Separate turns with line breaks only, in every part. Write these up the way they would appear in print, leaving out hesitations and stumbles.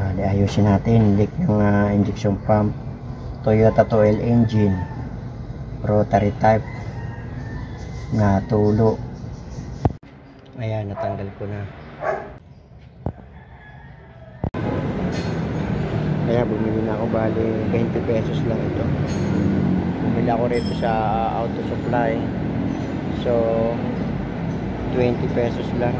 Bali, ayusin natin leak ng injection pump. Toyota 2L engine, rotary type na tulo. Ayan, natanggal ko na. Kaya bumili na ako, bali 20 pesos lang ito. Bumili ako rito sa auto supply, so 20 pesos lang.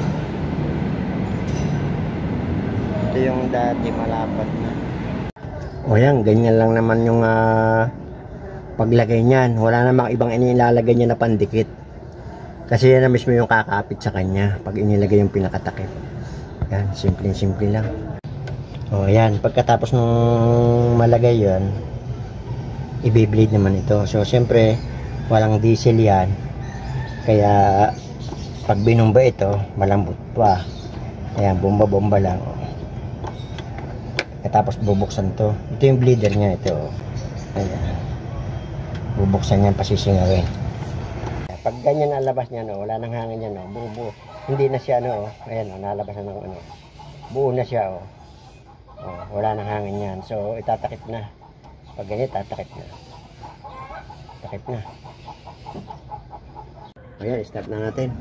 Ito yung dati malapad na. O yan, ganyan lang naman yung paglagay niyan. Wala namang ibang inilalagay niya na pandikit, kasi yan na mismo yung kakapit sa kanya pag inilagay yung pinakatakip. Yan, simple lang. O yan, pagkatapos ng malagay yan, i-blade naman ito. So siyempre walang diesel yan, kaya pag binumba ito malambot pa. Ayan, bomba lang. Tapos bubuksan to. Ito yung bleeder niya, ito. Ayan, bubuksan yan, pasisingawin. Pag ganyan ang labas niya, no, wala nang hangin yan, no, buo. Hindi na siya, no, ayan, no, nalabas na ng, buo na siya, oh. Oh, wala nang hangin yan. So itatakip na. Pag ganyan, tatakip na. Takip na. Ayan, start na natin.